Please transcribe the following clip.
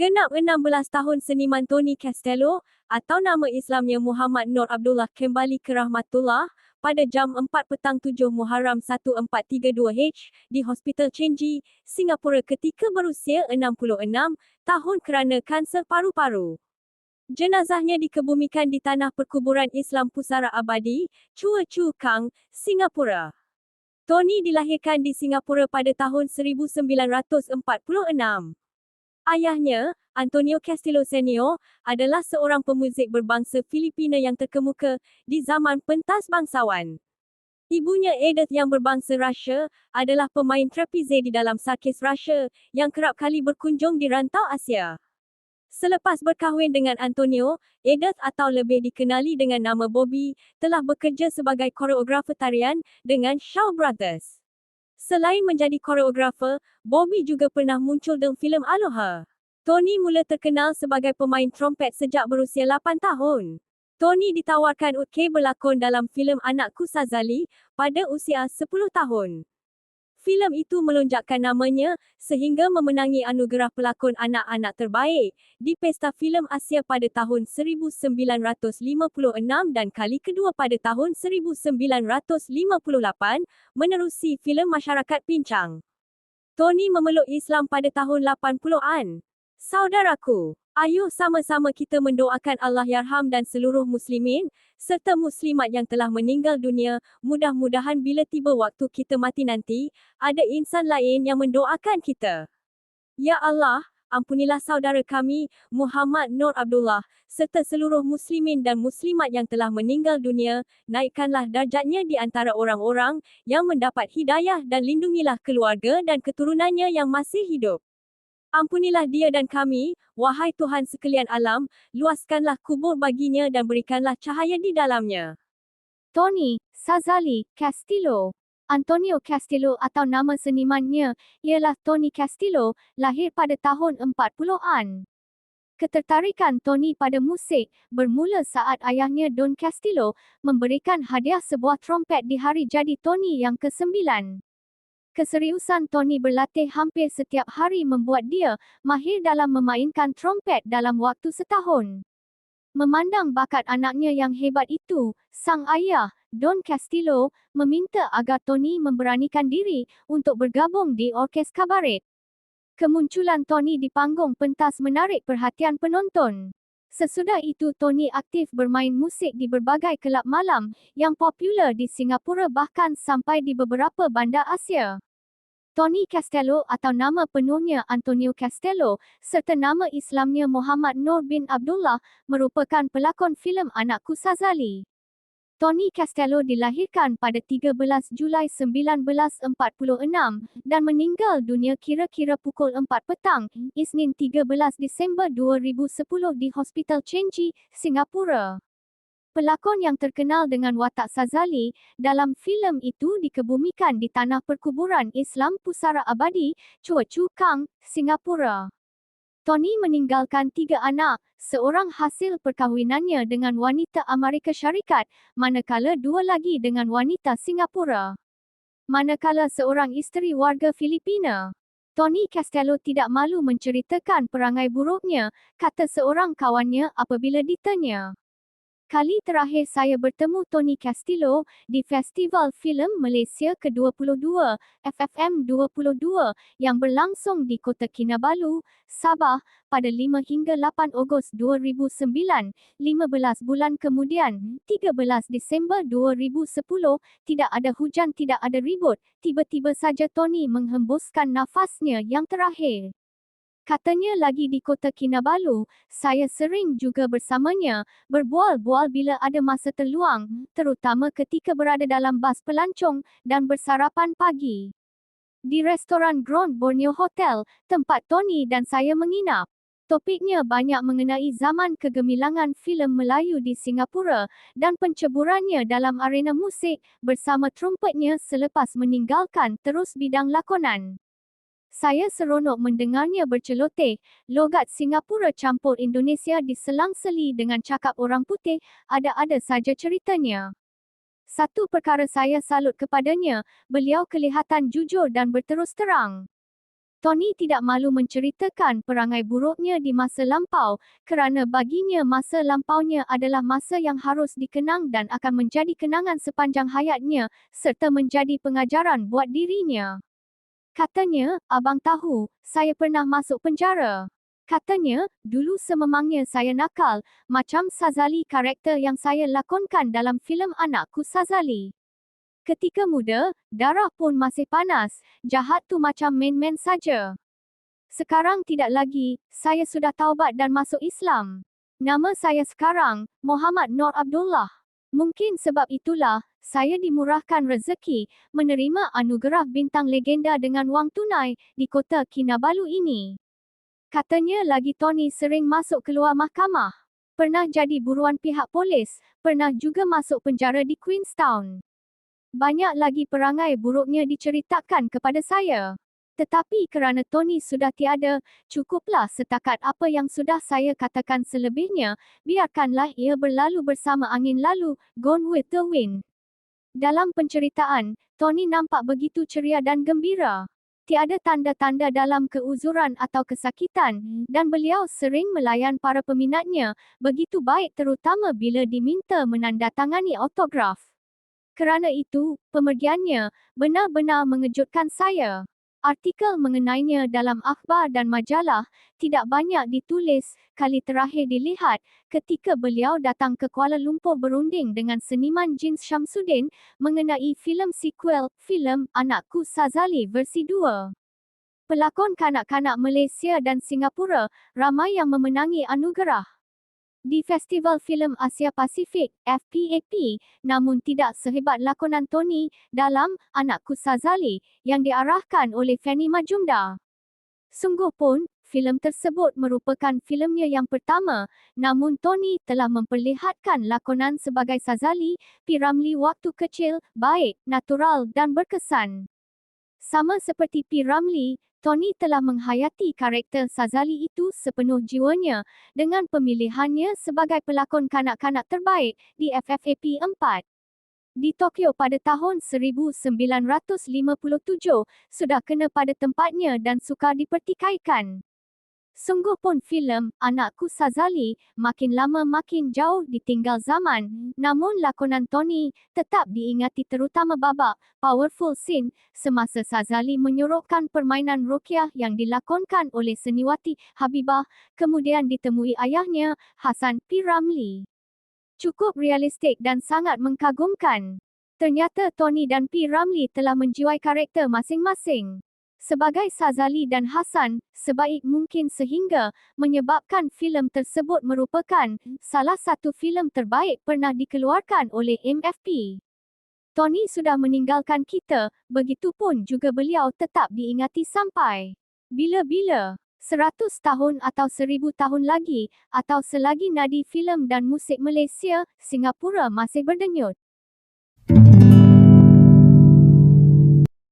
Genap 16 tahun seniman Tony Castello, atau nama Islamnya Muhammad Nur Abdullah kembali ke rahmatullah pada jam 4 petang 7 Muharram 1432H di Hospital Chenji, Singapura ketika berusia 66 tahun kerana kanser paru-paru. Jenazahnya dikebumikan di Tanah Perkuburan Islam Pusara Abadi, Chua Chu Kang, Singapura. Tony dilahirkan di Singapura pada tahun 1946. Ayahnya, Antonio Castillo Senior, adalah seorang pemuzik berbangsa Filipina yang terkemuka di zaman pentas bangsawan. Ibunya Edith yang berbangsa Rusia, adalah pemain trapeze di dalam sarkis Rusia, yang kerap kali berkunjung di rantau Asia. Selepas berkahwin dengan Antonio, Edith atau lebih dikenali dengan nama Bobby, telah bekerja sebagai koreografer tarian dengan Shaw Brothers. Selain menjadi koreografer, Bobby juga pernah muncul dalam filem Aloha. Tony mula terkenal sebagai pemain trompet sejak berusia 8 tahun. Tony ditawarkan untuk berlakon dalam filem Anakku Sazali pada usia 10 tahun. Filem itu melonjakkan namanya sehingga memenangi anugerah pelakon anak-anak terbaik di Pesta Filem Asia pada tahun 1956 dan kali kedua pada tahun 1958 menerusi filem Masyarakat Pincang. Tony memeluk Islam pada tahun 80-an. Saudaraku, ayuh sama-sama kita mendoakan Allah yarham dan seluruh muslimin serta muslimat yang telah meninggal dunia. Mudah-mudahan bila tiba waktu kita mati nanti, ada insan lain yang mendoakan kita. Ya Allah, ampunilah saudara kami, Muhammad Nur Abdullah, serta seluruh muslimin dan muslimat yang telah meninggal dunia. Naikkanlah darjatnya di antara orang-orang yang mendapat hidayah dan lindungilah keluarga dan keturunannya yang masih hidup. Ampunilah dia dan kami, wahai Tuhan sekalian alam, luaskanlah kubur baginya dan berikanlah cahaya di dalamnya. Tony Sazali Castillo. Antonio Castillo atau nama senimannya ialah Tony Castillo, lahir pada tahun 40-an. Ketertarikan Tony pada musik bermula saat ayahnya Don Castillo memberikan hadiah sebuah trompet di hari jadi Tony yang ke-9. Keseriusan Tony berlatih hampir setiap hari membuat dia mahir dalam memainkan trompet dalam waktu setahun. Memandang bakat anaknya yang hebat itu, sang ayah, Don Castillo, meminta agar Tony memberanikan diri untuk bergabung di orkes kabaret. Kemunculan Tony di panggung pentas menarik perhatian penonton. Sesudah itu Tony aktif bermain musik di berbagai kelab malam yang popular di Singapura bahkan sampai di beberapa bandar Asia. Tony Castello atau nama penuhnya Antonio Castello serta nama Islamnya Muhammad Nur bin Abdullah merupakan pelakon filem Anakku Sazali. Tony Castello dilahirkan pada 13 Julai 1946 dan meninggal dunia kira-kira pukul 4 petang, Isnin 13 Disember 2010 di Hospital Chenji, Singapura. Pelakon yang terkenal dengan watak Sazali dalam filem itu dikebumikan di Tanah Perkuburan Islam Pusara Abadi, Chua Chu Kang, Singapura. Tony meninggalkan 3 anak, seorang hasil perkahwinannya dengan wanita Amerika Syarikat, manakala 2 lagi dengan wanita Singapura. Manakala seorang isteri warga Filipina. Tony Castello tidak malu menceritakan perangai buruknya, kata seorang kawannya apabila ditanya. Kali terakhir saya bertemu Tony Castillo di Festival Filem Malaysia ke-22, FFM 22, yang berlangsung di Kota Kinabalu, Sabah, pada 5 hingga 8 Ogos 2009. 15 bulan kemudian, 13 Disember 2010, tidak ada hujan, tidak ada ribut, tiba-tiba saja Tony menghembuskan nafasnya yang terakhir. Katanya lagi di Kota Kinabalu, saya sering juga bersamanya, berbual-bual bila ada masa terluang, terutama ketika berada dalam bas pelancong dan bersarapan pagi. Di restoran Grand Borneo Hotel, tempat Tony dan saya menginap. Topiknya banyak mengenai zaman kegemilangan filem Melayu di Singapura dan penceburannya dalam arena musik bersama trompetnya selepas meninggalkan terus bidang lakonan. Saya seronok mendengarnya berceloteh, logat Singapura campur Indonesia diselang-seli dengan cakap orang putih, ada-ada saja ceritanya. Satu perkara saya salut kepadanya, beliau kelihatan jujur dan berterus terang. Tony tidak malu menceritakan perangai buruknya di masa lampau, kerana baginya masa lampaunya adalah masa yang harus dikenang dan akan menjadi kenangan sepanjang hayatnya, serta menjadi pengajaran buat dirinya. Katanya, "Abang tahu, saya pernah masuk penjara." Katanya, "Dulu sememangnya saya nakal, macam Sazali karakter yang saya lakonkan dalam filem Anakku Sazali. Ketika muda, darah pun masih panas, jahat tu macam main-main saja. Sekarang tidak lagi, saya sudah taubat dan masuk Islam. Nama saya sekarang, Muhammad Nur Abdullah. Mungkin sebab itulah, saya dimurahkan rezeki, menerima anugerah bintang legenda dengan wang tunai, di kota Kinabalu ini." Katanya lagi Tony sering masuk keluar mahkamah. Pernah jadi buruan pihak polis, pernah juga masuk penjara di Queenstown. Banyak lagi perangai buruknya diceritakan kepada saya. Tetapi kerana Tony sudah tiada, cukuplah setakat apa yang sudah saya katakan selebihnya, biarkanlah ia berlalu bersama angin lalu, gone with the wind. Dalam penceritaan, Tony nampak begitu ceria dan gembira. Tiada tanda-tanda dalam keuzuran atau kesakitan, dan beliau sering melayan para peminatnya, begitu baik terutama bila diminta menandatangani autograf. Kerana itu, pemergiannya benar-benar mengejutkan saya. Artikel mengenainya dalam akhbar dan majalah tidak banyak ditulis, kali terakhir dilihat ketika beliau datang ke Kuala Lumpur berunding dengan seniman Jins Syamsuddin mengenai filem sequel, filem Anakku Sazali versi 2. Pelakon kanak-kanak Malaysia dan Singapura ramai yang memenangi anugerah di Festival Filem Asia Pasifik, FPAP, namun tidak sehebat lakonan Tony dalam Anakku Sazali yang diarahkan oleh Fanny Majumdar. Sungguh pun, filem tersebut merupakan filemnya yang pertama, namun Tony telah memperlihatkan lakonan sebagai Sazali, P. Ramlee waktu kecil, baik, natural dan berkesan. Sama seperti P. Ramlee, Tony telah menghayati karakter Sazali itu sepenuh jiwanya dengan pemilihannya sebagai pelakon kanak-kanak terbaik di FFAP 4. Di Tokyo pada tahun 1957, sudah kena pada tempatnya dan sukar dipertikaikan. Sungguh pun filem Anakku Sazali makin lama makin jauh ditinggal zaman, namun lakonan Tony tetap diingati terutama babak powerful scene semasa Sazali menyorokkan permainan Rokiah yang dilakonkan oleh seniwati Habibah, kemudian ditemui ayahnya, Hassan P. Ramlee. Cukup realistik dan sangat mengagumkan. Ternyata Tony dan P. Ramlee telah menjiwai karakter masing-masing sebagai Sazali dan Hassan sebaik mungkin sehingga menyebabkan filem tersebut merupakan salah satu filem terbaik pernah dikeluarkan oleh MFP. Tony sudah meninggalkan kita, begitupun juga beliau tetap diingati sampai bila-bila. 100 tahun atau 1000 tahun lagi, atau selagi nadi filem dan musik Malaysia, Singapura masih berdenyut.